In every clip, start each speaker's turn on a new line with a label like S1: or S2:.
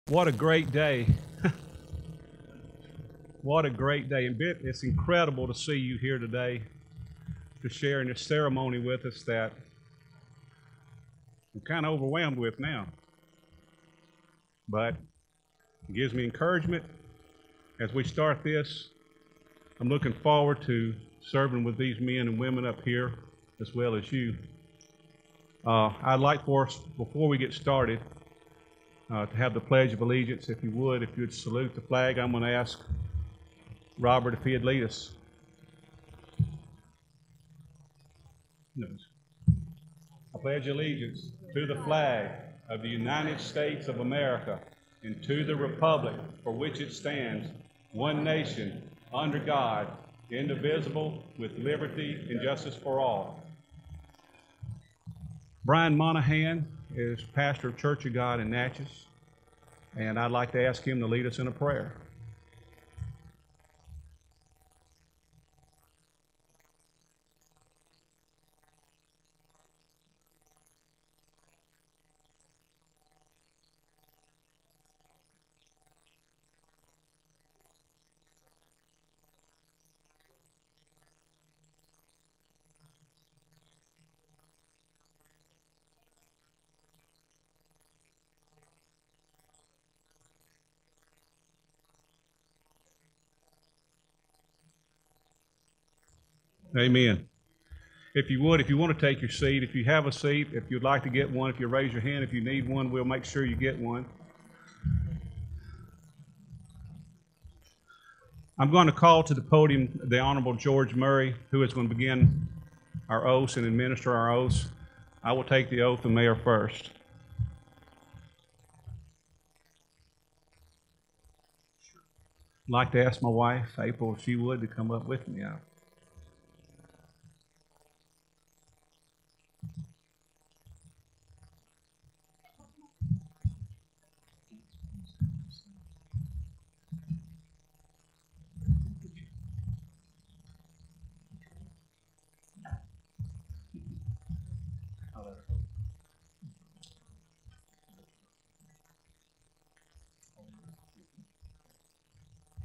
S1: What a great day. What a great day. And it's incredible to see you here today to share in this ceremony with us that I'm kind of overwhelmed with now. But it gives me encouragement as we start this. I'm looking forward to serving with these men and women up here as well as you. I'd like for us, before we get started, to have the Pledge of Allegiance. If you'd salute the flag. I'm going to ask Robert if he'd lead us. I pledge allegiance to the flag of the United States of America and to the republic for which it stands, one nation, under God, indivisible, with liberty and justice for all. Brian Monahan is pastor of Church of God in Natchez, and I'd like to ask him to lead us in a prayer. Amen. If you want to take your seat, if you have a seat, if you'd like to get one, if you raise your hand, if you need one, we'll make sure you get one. I'm going to call to the podium the Honorable George Murray, who is going to begin our oaths and administer our oaths. I will take the oath of mayor first. I'd like to ask my wife, April, if she would, to come up with me.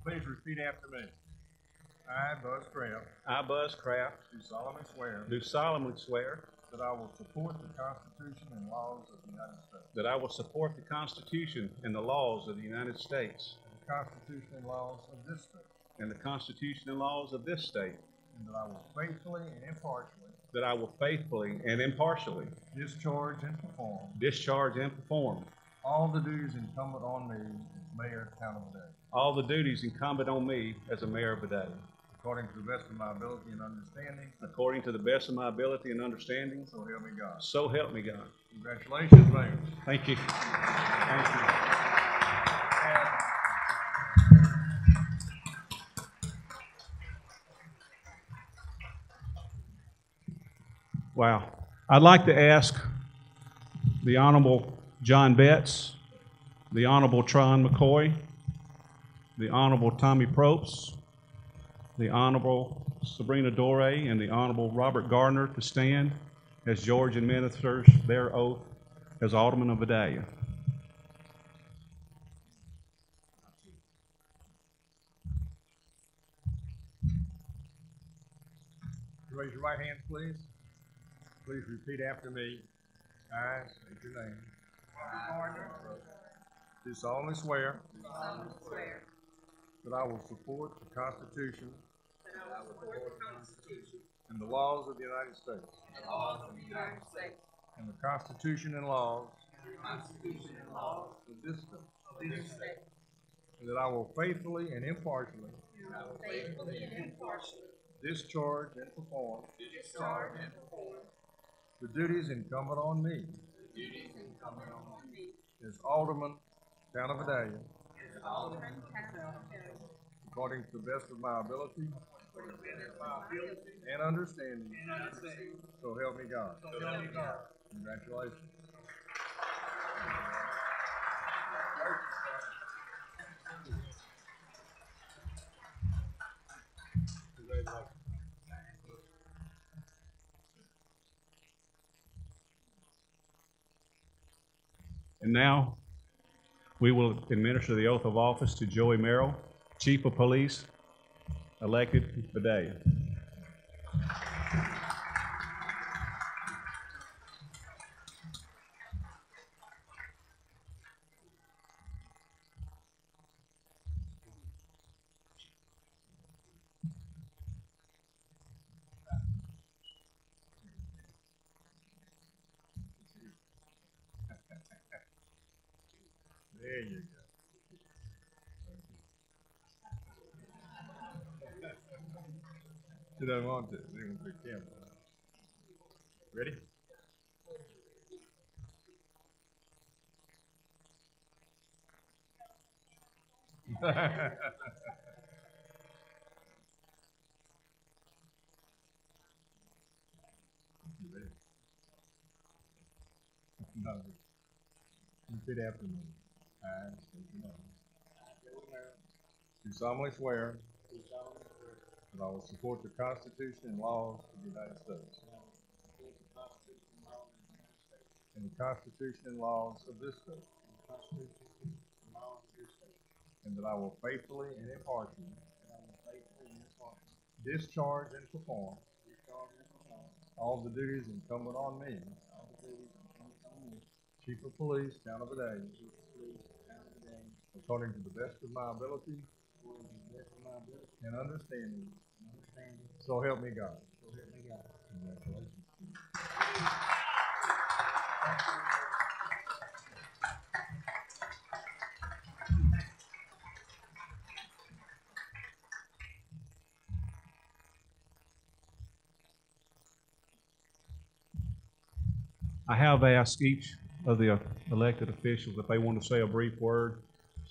S2: Please repeat after me. I, Buzz Kraft,
S1: I, Buzz Kraft,
S2: do solemnly
S1: swear
S2: that I will support the Constitution and laws of the United States,
S1: that I will support the Constitution and the laws of the United States,
S2: and the Constitution and laws of this state,
S1: and the Constitution and laws of this state,
S2: and that I will faithfully and impartially discharge and perform all the duties incumbent on me as mayor of the town of Vidalia,
S1: all the duties incumbent on me as a mayor of Vidalia,
S2: according to the best of my ability and understanding.
S1: according to the best of my ability and understanding.
S2: So help me God.
S1: So help me God.
S2: Congratulations, Mayor.
S1: Thank you. Thank you. Wow. I'd like to ask the Honorable John Betts, the Honorable Tron McCoy, the Honorable Tommy Probst, the Honorable Sabrina Dore, and the Honorable Robert Gardner to stand as George administers their oath as Alderman of Vidalia.
S2: Raise your right hand, please. Please repeat after me. I state your name. Gardner. Do solemnly swear that I will support the Constitution and the laws of the United States, and the Constitution and laws of this state, and that I will faithfully and impartially discharge and perform the duties incumbent on me as Alderman, town of Vidalia, according to the best of my ability and understanding. So help me God. Congratulations.
S1: And now We will administer the oath of office to Joey Merrill, Chief of Police, elected Vidalia.
S2: There you go. She doesn't want to. They're going to be careful. Ready? You ready? No. Repeat after me. I state your name. Do solemnly swear that I will support the Constitution and laws of the United States and the Constitution and laws of this state, and that I will faithfully and impartially discharge and perform all the duties incumbent on me, Chief of Police, Town of Vidalia, according to the best of my ability and understanding. So help me God. Congratulations.
S1: I have asked each of the elected officials if they want to say a brief word.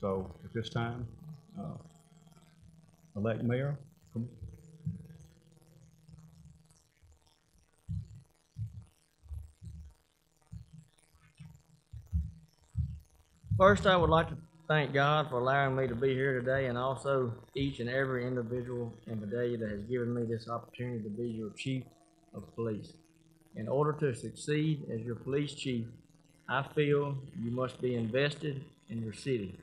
S1: So at this time, elect Mayor. Come on.
S3: First, I would like to thank God for allowing me to be here today, and also each and every individual in Vidalia that has given me this opportunity to be your chief of police. In order to succeed as your police chief, I feel you must be invested in your city.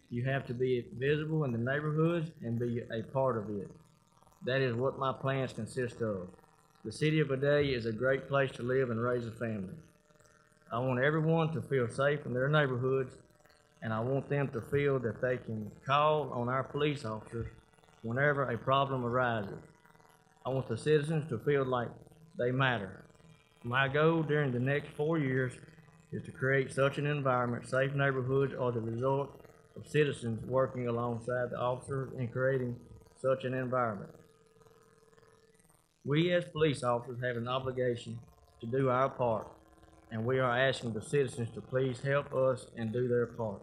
S3: You have to be visible in the neighborhoods and be a part of it. That is what my plans consist of. The city of Vidalia is a great place to live and raise a family. I want everyone to feel safe in their neighborhoods, and I want them to feel that they can call on our police officers whenever a problem arises. I want the citizens to feel like they matter. My goal during the next 4 years is to create such an environment. Safe neighborhoods are the result of citizens working alongside the officers in creating such an environment. We as police officers have an obligation to do our part, and we are asking the citizens to please help us and do their part.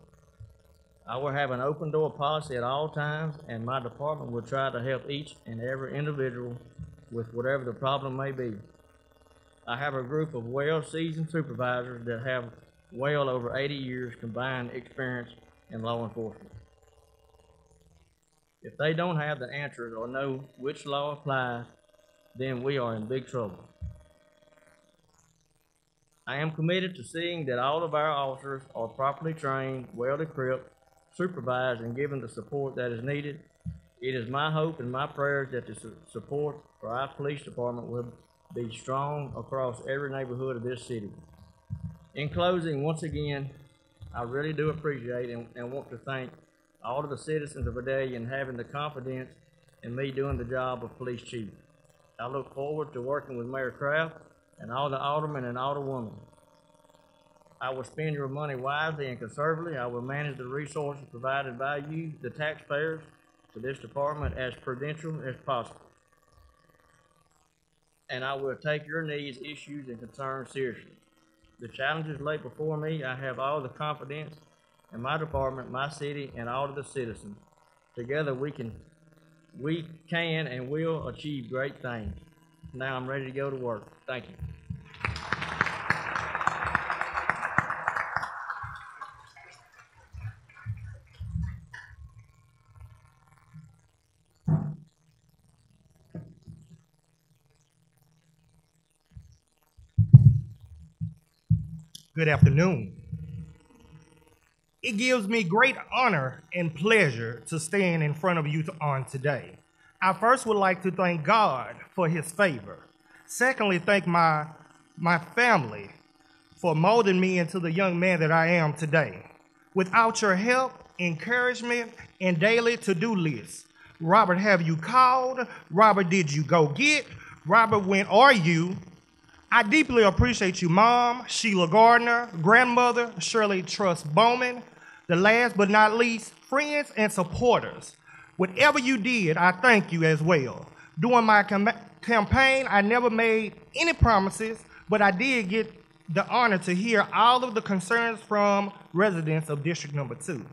S3: I will have an open door policy at all times, and my department will try to help each and every individual with whatever the problem may be. I have a group of well-seasoned supervisors that have well over 80 years combined experience in law enforcement. If they don't have the answers or know which law applies, then we are in big trouble. I am committed to seeing that all of our officers are properly trained, well-equipped, supervised, and given the support that is needed. It is my hope and my prayers that the support for our police department will be strong across every neighborhood of this city. In closing, once again, I really do appreciate and want to thank all of the citizens of Vidalia in having the confidence in me doing the job of police chief. I look forward to working with Mayor Kraft and all the aldermen and alderwomen. I will spend your money wisely and conservatively. I will manage the resources provided by you, the taxpayers, to this department as prudential as possible. And I will take your needs, issues, and concerns seriously. The challenges laid before me, I have all the confidence in my department, my city, and all of the citizens. Together we can and will achieve great things. Now I'm ready to go to work. Thank you.
S4: Good afternoon.
S2: It gives me great honor and pleasure to stand in front of you on today. I first would like to thank God for his favor. Secondly, thank my family for molding me into the young man that I am today. Without your help, encouragement, and daily to-do lists, Robert, have you called? Robert, did you go get? Robert, when are you? I deeply appreciate you, Mom, Sheila Gardner, Grandmother, Shirley Trust Bowman, the last but not least, friends and supporters. Whatever you did, I thank you as well. During my campaign, I never made any promises, but I did get the honor to hear all of the concerns from residents of District Number 2.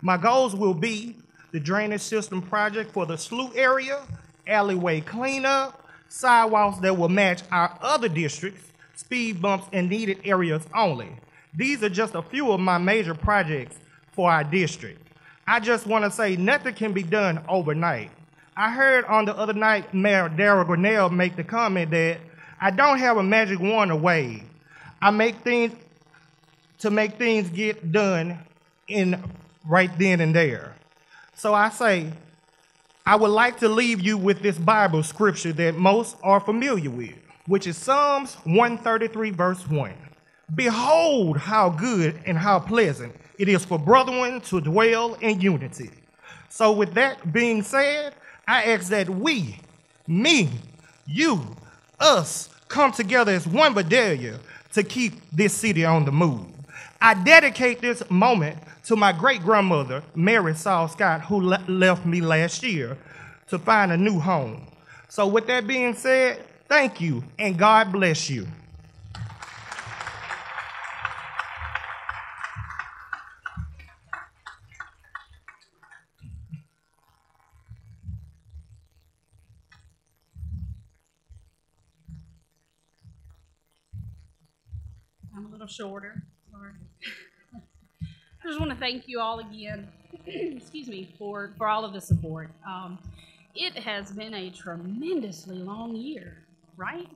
S2: My goals will be the drainage system project for the slough area, alleyway cleanup, sidewalks that will match our other districts, speed bumps in needed areas only. These are just a few of my major projects for our district. I just want to say nothing can be done overnight. I heard on the other night Mayor Dore make the comment that I don't have a magic wand or wave. I make things get done in right then and there. So I say, I would like to leave you with this Bible scripture that most are familiar with, which is Psalms 133, verse 1. Behold how good and how pleasant it is for brethren to dwell in unity. So with that being said, I ask that we, me, you, us, come together as one Vidalia to keep this city on the move. I dedicate this moment to my great-grandmother, Mary Saul Scott, who left me last year to find a new home. So with that being said, thank you, and God bless you.
S4: I'm a little shorter. Sorry. I just want to thank you all again, excuse me, for all of the support. It has been a tremendously long year, right?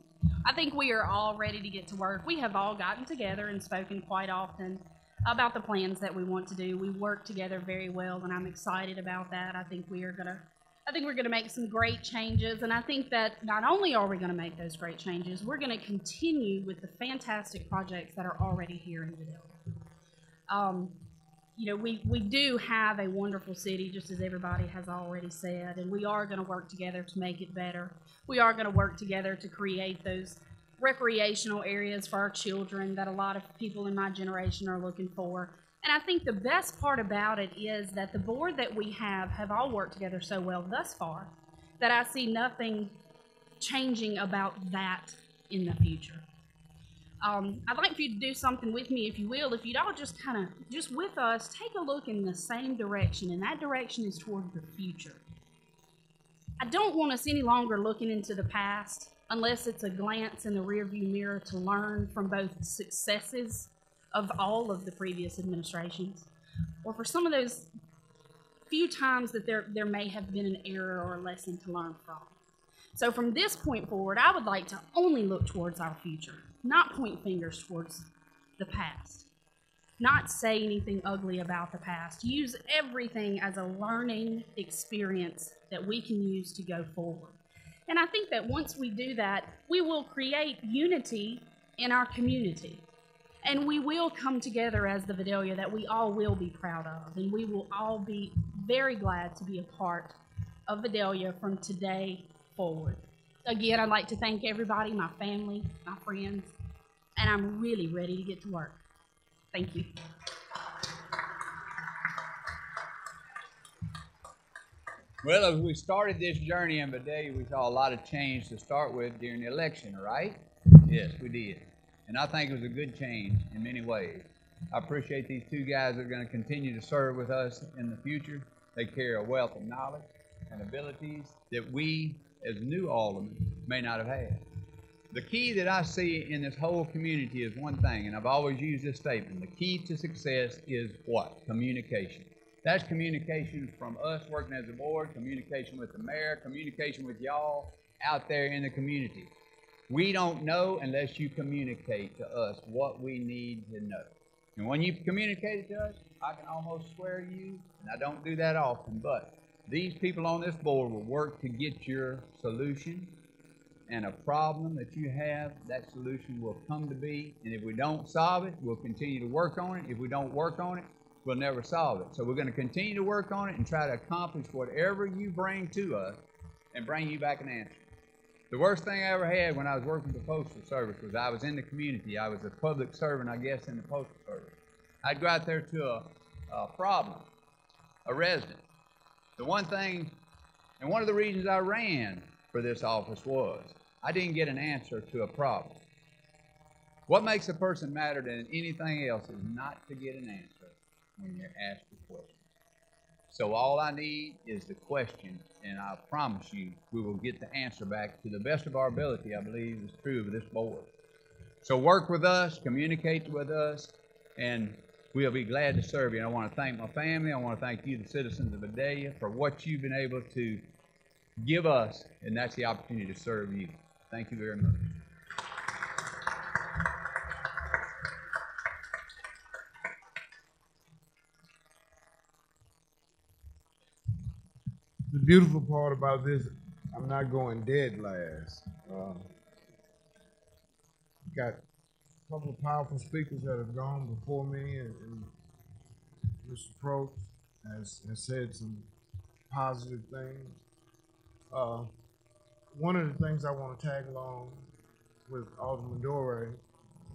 S4: I think we are all ready to get to work. We have all gotten together and spoken quite often about the plans that we want to do. We work together very well, and I'm excited about that. I think we're gonna make some great changes, and I think that not only are we gonna make those great changes, we're gonna continue with the fantastic projects that are already here in Vidalia. You know, we do have a wonderful city, just as everybody has already said, and we are gonna work together to make it better. We are gonna work together to create those recreational areas for our children that a lot of people in my generation are looking for. And I think the best part about it is that the board that we have all worked together so well thus far that I see nothing changing about that in the future. I'd like for you to do something with me, if you will. If you'd all just with us, take a look in the same direction, and that direction is toward the future. I don't want us any longer looking into the past unless it's a glance in the rearview mirror to learn from both the successes of all of the previous administrations, or for some of those few times that there may have been an error or a lesson to learn from. So from this point forward, I would like to only look towards our future, not point fingers towards the past, not say anything ugly about the past. Use everything as a learning experience that we can use to go forward. And I think that once we do that, we will create unity in our community. And we will come together as the Vidalia that we all will be proud of. And we will all be very glad to be a part of Vidalia from today forward. Again, I'd like to thank everybody, my family, my friends, and I'm really ready to get to work. Thank you.
S5: Well, as we started this journey in Vidalia, we saw a lot of change to start with during the election, right? Yes, we did. And I think it was a good change in many ways. I appreciate these two guys that are going to continue to serve with us in the future. They carry a wealth of knowledge and abilities that we, as new aldermen, may not have had. The key that I see in this whole community is one thing, and I've always used this statement. The key to success is what? Communication. That's communication from us working as a board, communication with the mayor, communication with y'all out there in the community. We don't know unless you communicate to us what we need to know. And when you communicate it to us, I can almost swear to you, and I don't do that often, but these people on this board will work to get your solution, and a problem that you have, that solution will come to be. And if we don't solve it, we'll continue to work on it. If we don't work on it, we'll never solve it. So we're going to continue to work on it and try to accomplish whatever you bring to us and bring you back an answer. The worst thing I ever had when I was working for the Postal Service was I was in the community. I was a public servant, I guess, in the Postal Service. I'd go out there to a problem, a resident. The one thing, and one of the reasons I ran for this office was I didn't get an answer to a problem. What makes a person matter than anything else is not to get an answer when you're asked a question. So all I need is the question, and I promise you we will get the answer back to the best of our ability. I believe is true of this board. So work with us, communicate with us, and we'll be glad to serve you. And I want to thank my family. I want to thank you, the citizens of Vidalia, for what you've been able to give us, and that's the opportunity to serve you. Thank you very much.
S6: The beautiful part about this, I'm not going dead last. Got a couple of powerful speakers that have gone before me, and Mr. Probst has said some positive things. One of the things I want to tag along with Alderman Dore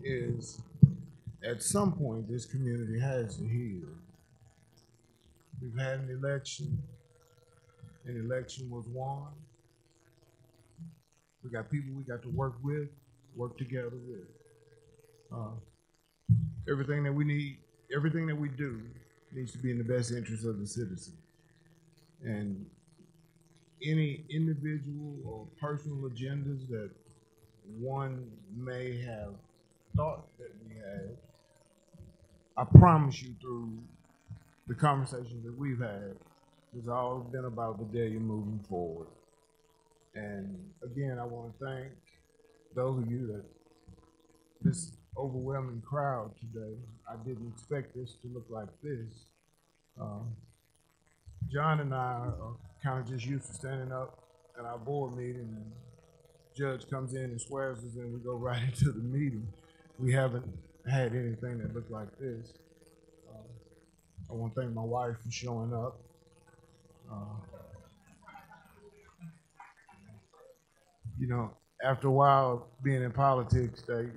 S6: is at some point this community has to heal. We've had an election. An election was won. We got people we got to work with, work together with. Everything that we need, everything that we do needs to be in the best interest of the citizen. And any individual or personal agendas that one may have thought that we had, I promise you through the conversations that we've had, it's all been about Vidalia moving forward. And again, I want to thank those of you that this overwhelming crowd today. I didn't expect this to look like this. John and I are kind of just used to standing up at our board meeting, and the judge comes in and swears us in, we go right into the meeting. We haven't had anything that looked like this. I want to thank my wife for showing up. You know, after a while being in politics, they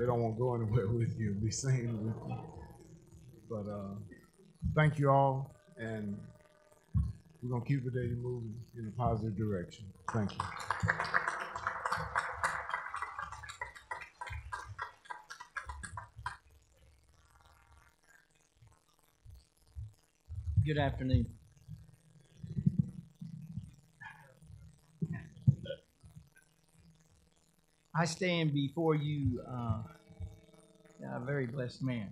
S6: don't want to go anywhere with you, be seen with you. But thank you all, and we're going to keep Vidalia moving in a positive direction. Thank you.
S7: Good afternoon. I stand before you a very blessed man.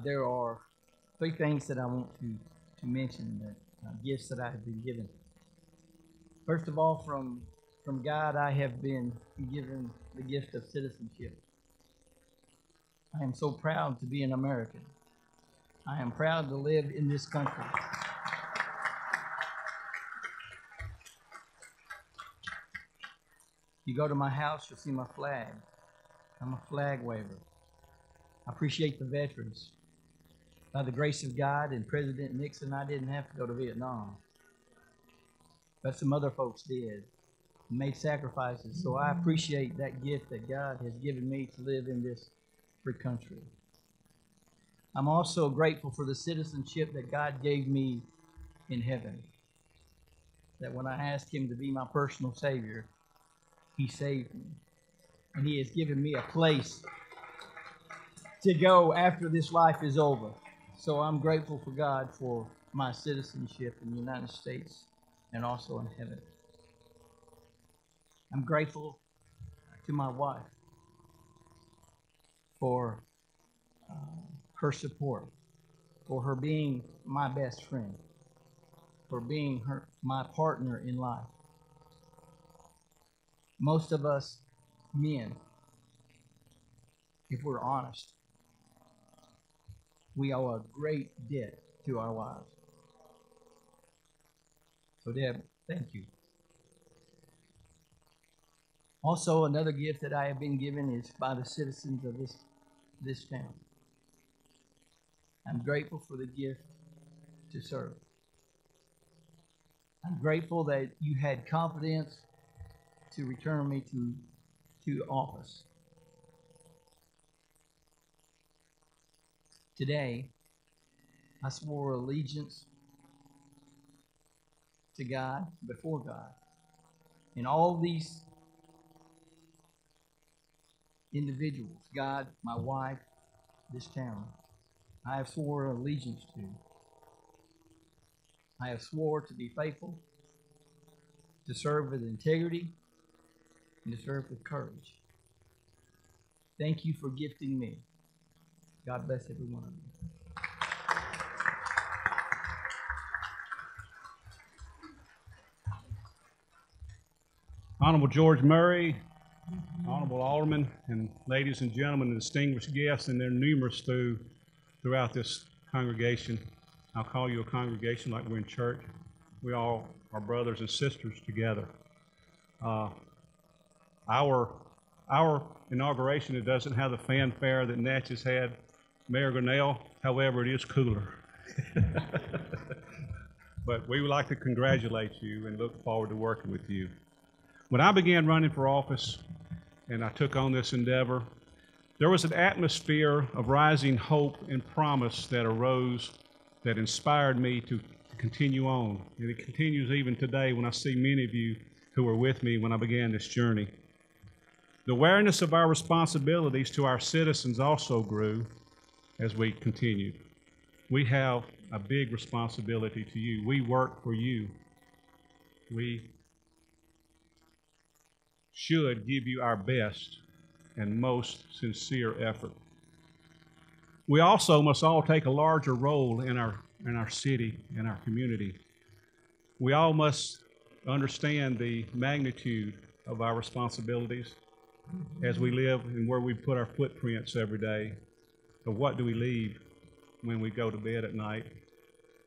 S7: There are three things that I want to mention, that gifts that I have been given. First of all, from God, I have been given the gift of citizenship. I am so proud to be an American. I am proud to live in this country. You go to my house, you'll see my flag. I'm a flag waver. I appreciate the veterans. By the grace of God and President Nixon, I didn't have to go to Vietnam. But some other folks did and made sacrifices. So I appreciate that gift that God has given me to live in this free country. I'm also grateful for the citizenship that God gave me in heaven. That when I asked Him to be my personal Savior, He saved me. And He has given me a place to go after this life is over. So I'm grateful for God for my citizenship in the United States and also in heaven. I'm grateful to my wife for her support, for her being my best friend, for being my partner in life. Most of us men if we're honest, we owe a great debt to our wives. So, Deb, thank you. Also, another gift that I have been given is by the citizens of this town. I'm grateful for the gift to serve. I'm grateful that you had confidence to return me to office. Today, I swore allegiance to God, before God, and all these individuals, God, my wife, this town, I have sworn allegiance to. I have sworn to be faithful, to serve with integrity, and to serve with courage. Thank you for gifting me. God bless every one of you.
S1: Honorable George Murray, Honorable Alderman, and ladies and gentlemen, and distinguished guests, and they're numerous throughout this congregation. I'll call you a congregation like we're in church. We all are brothers and sisters together. Our inauguration, it doesn't have the fanfare that Natchez had, Mayor Grinnell. However, it is cooler. But we would like to congratulate you and look forward to working with you. When I began running for office and I took on this endeavor, there was an atmosphere of rising hope and promise that arose that inspired me to continue on. And it continues even today when I see many of you who were with me when I began this journey. The awareness of our responsibilities to our citizens also grew as we continued. We have a big responsibility to you. We work for you. We should give you our best and most sincere effort. We also must all take a larger role in our city, in our community. We all must understand the magnitude of our responsibilities as we live and where we put our footprints every day. But what do we leave when we go to bed at night?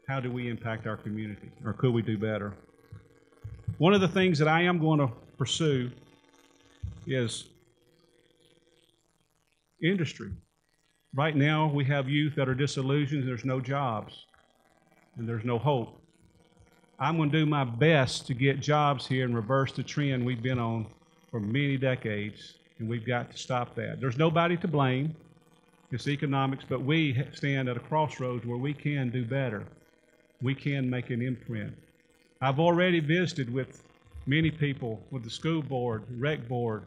S1: How do we impact our community, or could we do better? One of the things that I am going to pursue is industry. Right now, we have youth that are disillusioned, there's no jobs, and there's no hope. I'm going to do my best to get jobs here and reverse the trend we've been on for many decades, and we've got to stop that. There's nobody to blame. It's economics, but we stand at a crossroads where we can do better. We can make an imprint. I've already visited with many people, with the school board, rec board.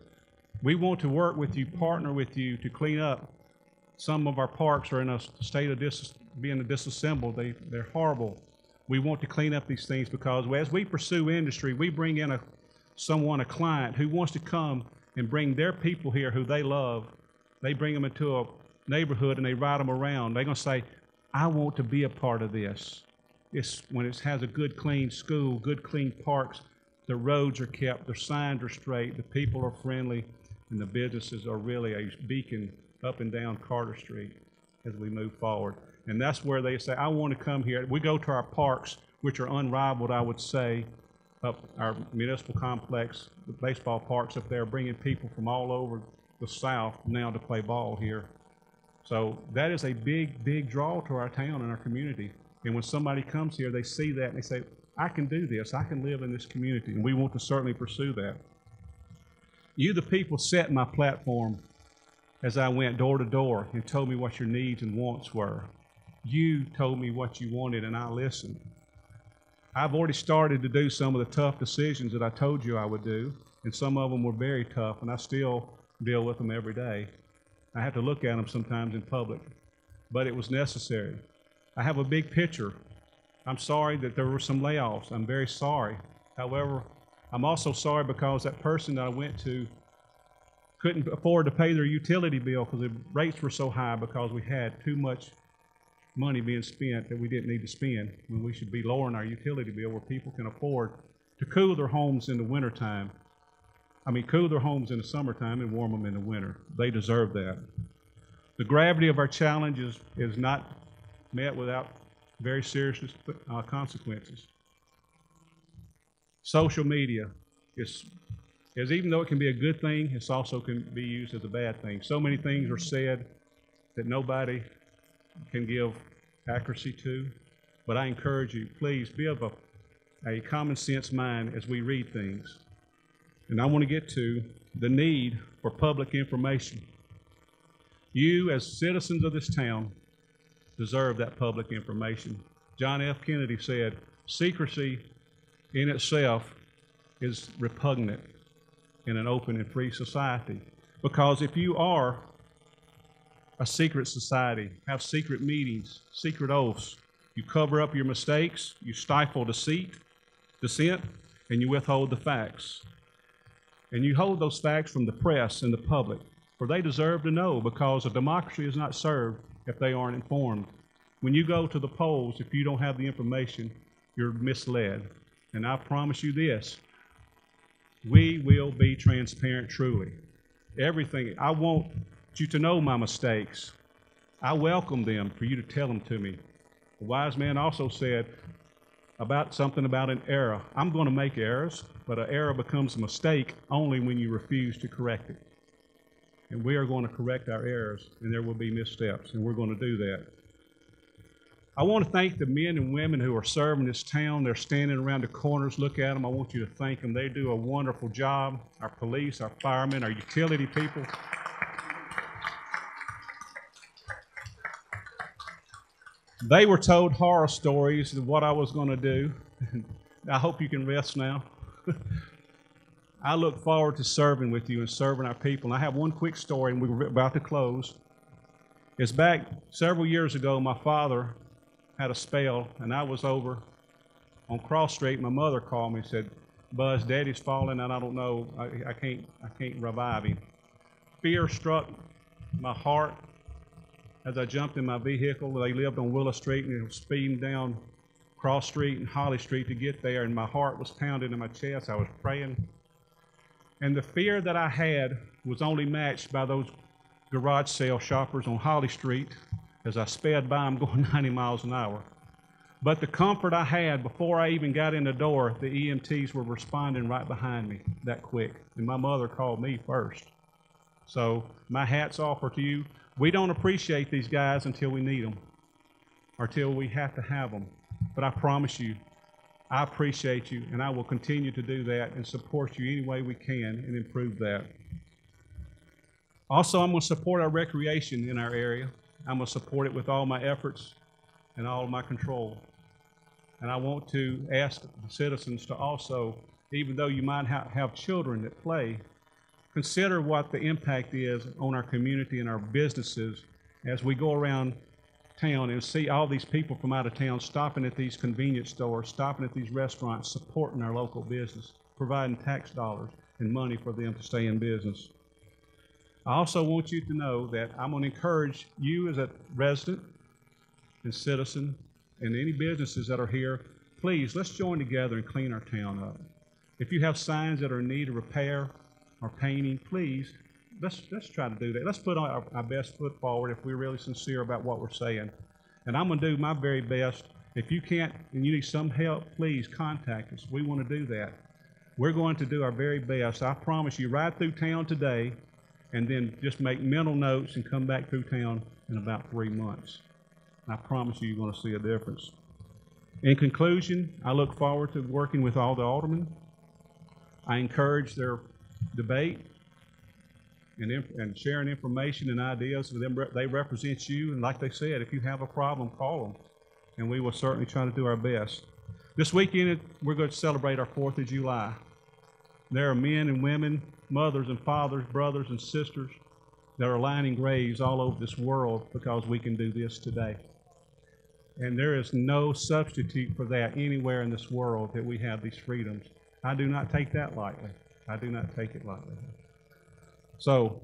S1: We want to work with you, partner with you to clean up. Some of our parks are in a state of being disassembled. They're horrible. We want to clean up these things because as we pursue industry, we bring in a client who wants to come and bring their people here who they love. They bring them into a neighborhood and they ride them around. They're going to say, I want to be a part of this. It's when it has a good, clean school, good, clean parks, the roads are kept, the signs are straight, the people are friendly, and the businesses are really a beacon up and down Carter Street as we move forward. And that's where they say, I want to come here. We go to our parks, which are unrivaled, I would say, up our municipal complex, the baseball parks up there, bringing people from all over the South now to play ball here. So that is a big, big draw to our town and our community. And when somebody comes here, they see that and they say, I can do this. I can live in this community. And we want to certainly pursue that. You, the people, set my platform as I went door to door and told me what your needs and wants were. You told me what you wanted, and I listened. I've already started to do some of the tough decisions that I told you I would do, and some of them were very tough, and I still deal with them every day. I have to look at them sometimes in public, but it was necessary. I have a big picture. I'm sorry that there were some layoffs. I'm very sorry. However, I'm also sorry because that person that I went to couldn't afford to pay their utility bill because the rates were so high because we had too much money being spent that we didn't need to spend when we should be lowering our utility bill where people can afford to cool their homes in the wintertime. Cool their homes in the summertime and warm them in the winter. They deserve that. The gravity of our challenge is not met without very serious consequences. Social media is even though it can be a good thing, it also can be used as a bad thing. So many things are said that nobody can give accuracy to, but I encourage you, please be of a common sense mind as we read things. And I want to get to the need for public information. You, as citizens of this town, deserve that public information. John F. Kennedy said, secrecy in itself is repugnant in an open and free society. Because if you are a secret society, have secret meetings, secret oaths, you cover up your mistakes, you stifle dissent, and you withhold the facts. And you hold those facts from the press and the public, for they deserve to know, because a democracy is not served if they aren't informed. When you go to the polls, if you don't have the information, you're misled. And I promise you this, we will be transparent truly. Everything, I want you to know my mistakes. I welcome them for you to tell them to me. The wise man also said something about an error. I'm going to make errors, but an error becomes a mistake only when you refuse to correct it. And we are going to correct our errors, and there will be missteps, and we're going to do that. I want to thank the men and women who are serving this town. They're standing around the corners. Look at them. I want you to thank them. They do a wonderful job. Our police, our firemen, our utility people. They were told horror stories of what I was going to do. I hope you can rest now. I look forward to serving with you and serving our people. And I have one quick story, and we're about to close. It's back several years ago. My father had a spell, and I was over on Cross Street. My mother called me and said, "Buzz, Daddy's falling, and I don't know. I can't revive him." Fear struck my heart as I jumped in my vehicle. They lived on Willow Street, and it was speeding down Cross Street and Holly Street to get there, and my heart was pounding in my chest. I was praying. And the fear that I had was only matched by those garage sale shoppers on Holly Street as I sped by them going 90 miles an hour. But the comfort I had before I even got in the door, the EMTs were responding right behind me that quick. And my mother called me first. So my hat's off to you. We don't appreciate these guys until we need them, or till we have to have them. But I promise you, I appreciate you, and I will continue to do that and support you any way we can and improve that. Also, I'm going to support our recreation in our area. I'm going to support it with all my efforts and all of my control. And I want to ask the citizens to also, even though you might have children that play, consider what the impact is on our community and our businesses as we go around town and see all these people from out of town stopping at these convenience stores, stopping at these restaurants, supporting our local business, providing tax dollars and money for them to stay in business. I also want you to know that I'm going to encourage you as a resident and citizen and any businesses that are here, please, let's join together and clean our town up. If you have signs that are in need of repair or painting, please, let's try to do that. Let's put our best foot forward if we're really sincere about what we're saying. And I'm going to do my very best. If you can't and you need some help, please contact us. We want to do that. We're going to do our very best. I promise you, ride through town today and then just make mental notes and come back through town in about 3 months. I promise you, you're going to see a difference. In conclusion, I look forward to working with all the aldermen. I encourage their debate and sharing information and ideas with them. They represent you, and like they said, if you have a problem, call them, and we will certainly try to do our best. This weekend, we're going to celebrate our 4th of July. There are men and women, mothers and fathers, brothers and sisters that are lining graves all over this world because we can do this today. And there is no substitute for that anywhere in this world that we have these freedoms. I do not take that lightly. I do not take it lightly. So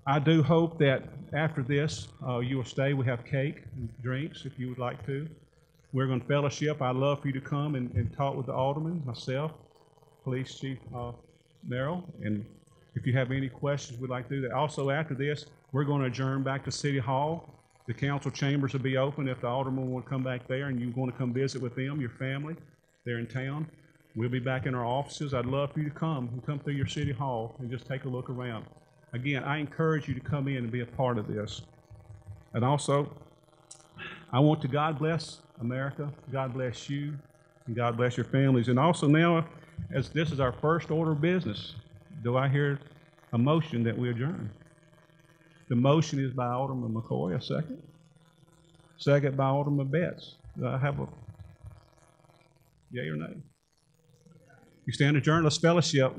S1: I do hope that after this, you will stay. We have cake and drinks if you would like to. We're going to fellowship. I'd love for you to come and talk with the alderman, myself, Police Chief Merrill. And if you have any questions, we'd like to do that. Also, after this, we're going to adjourn back to City Hall. The council chambers will be open if the alderman will come back there and you want to come visit with them, your family. They're in town. We'll be back in our offices. I'd love for you to come and come through your City Hall and just take a look around. Again, I encourage you to come in and be a part of this. And also, I want to God bless America, God bless you, and God bless your families. And also now, as this is our first order of business, do I hear a motion that we adjourn? The motion is by Alderman McCoy, a second. Second by Alderman Betts. Do I have a yea or nay? You stand adjourned, let's fellowship.